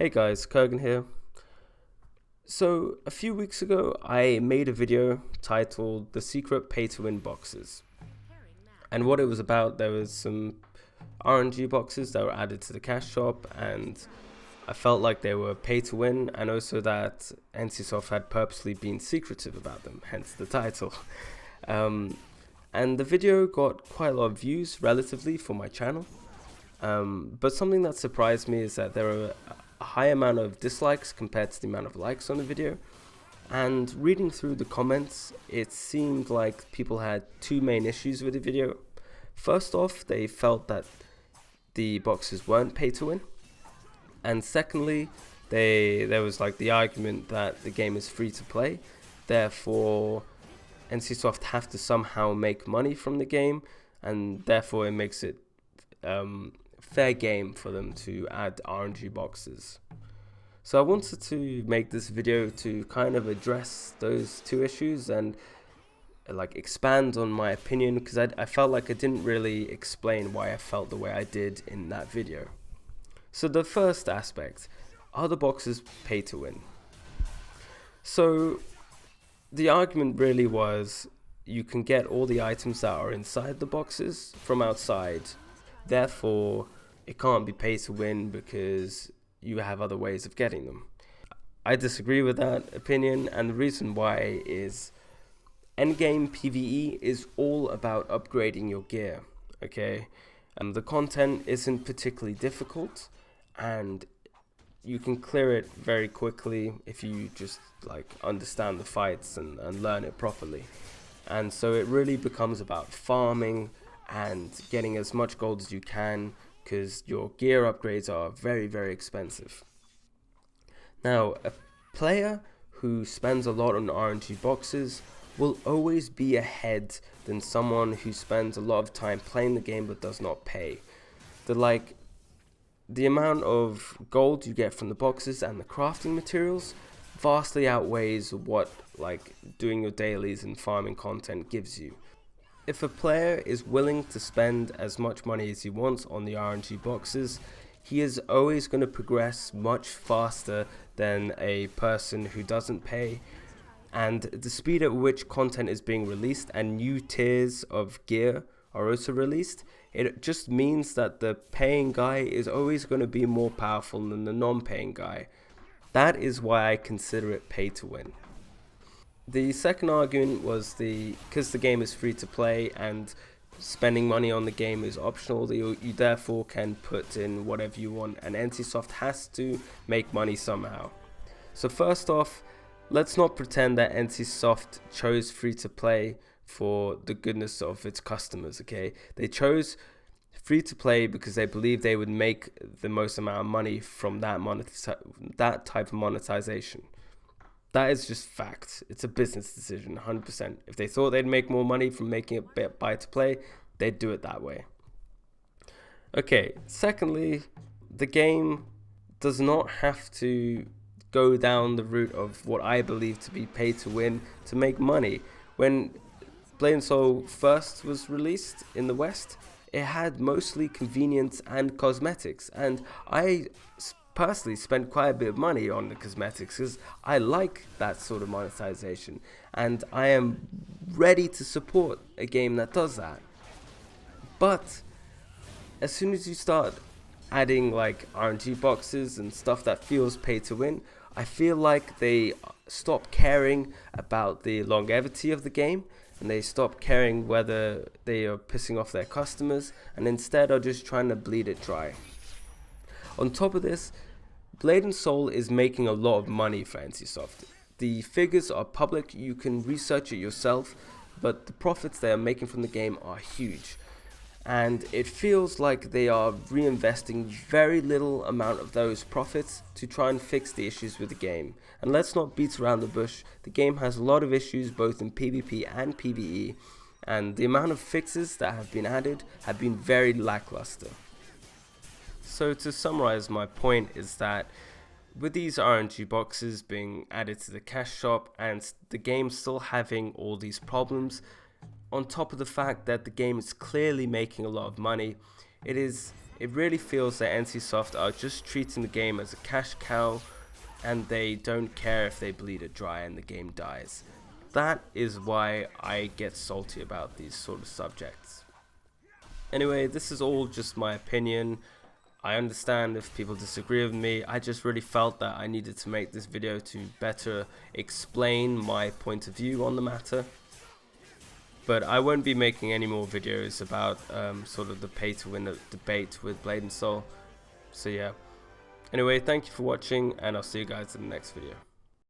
Hey guys, Kurgan here. So, a few weeks ago, I made a video titled The Secret Pay to Win Boxes. And what it was about, there was some RNG boxes that were added to the cash shop, and I felt like they were pay to win, and also that NCSoft had purposely been secretive about them, hence the title. And the video got quite a lot of views relatively for my channel. But something that surprised me is that there are a high amount of dislikes compared to the amount of likes on the video. And reading through the comments, it seemed like people had two main issues with the video. First off, they felt that the boxes weren't pay to win. And secondly, there was like the argument that the game is free to play. Therefore, NCSoft have to somehow make money from the game, and therefore it makes it fair game for them to add RNG boxes. So I wanted to make this video to kind of address those two issues and like expand on my opinion, because I felt like I didn't really explain why I felt the way I did in that video. So the first aspect, are the boxes pay to win? So the argument really was you can get all the items that are inside the boxes from outside, therefore it can't be pay to win because you have other ways of getting them. I disagree with that opinion, and the reason why is endgame PvE is all about upgrading your gear, okay? And the content isn't particularly difficult, and you can clear it very quickly if you just like understand the fights and learn it properly. And so it really becomes about farming and getting as much gold as you can, because your gear upgrades are very, very expensive. Now, a player who spends a lot on RNG boxes will always be ahead than someone who spends a lot of time playing the game but does not pay. The amount of gold you get from the boxes and the crafting materials vastly outweighs what like doing your dailies and farming content gives you. If a player is willing to spend as much money as he wants on the RNG boxes, he is always going to progress much faster than a person who doesn't pay. And the speed at which content is being released and new tiers of gear are also released, it just means that the paying guy is always going to be more powerful than the non-paying guy. That is why I consider it pay to win. The second argument was because the game is free to play and spending money on the game is optional, you therefore can put in whatever you want, and NCSoft has to make money somehow. So first off, let's not pretend that NCSoft chose free to play for the goodness of its customers, okay? They chose free to play because they believed they would make the most amount of money from that type of monetization. That is just fact. It's a business decision, 100%. If they thought they'd make more money from making it buy to play, they'd do it that way. Okay, secondly, the game does not have to go down the route of what I believe to be pay to win to make money. When Blade & Soul first was released in the West, it had mostly convenience and cosmetics, and I personally spent quite a bit of money on the cosmetics because I like that sort of monetization, and I am ready to support a game that does that. But as soon as you start adding like RNG boxes and stuff that feels pay to win, I feel like they stop caring about the longevity of the game, and they stop caring whether they are pissing off their customers, and instead are just trying to bleed it dry. On top of this, Blade & Soul is making a lot of money for NCSoft. The figures are public, you can research it yourself, but the profits they are making from the game are huge. And it feels like they are reinvesting very little amount of those profits to try and fix the issues with the game. And let's not beat around the bush, the game has a lot of issues both in PvP and PvE, and the amount of fixes that have been added have been very lackluster. So to summarize, my point is that with these RNG boxes being added to the cash shop and the game still having all these problems, on top of the fact that the game is clearly making a lot of money, it is It really feels that NCSoft are just treating the game as a cash cow, and they don't care if they bleed it dry and the game dies. That is why I get salty about these sort of subjects. Anyway, this is all just my opinion. I understand if people disagree with me. I just really felt that I needed to make this video to better explain my point of view on the matter. But I won't be making any more videos about sort of the pay to win debate with Blade and Soul. So yeah. Anyway, thank you for watching, and I'll see you guys in the next video.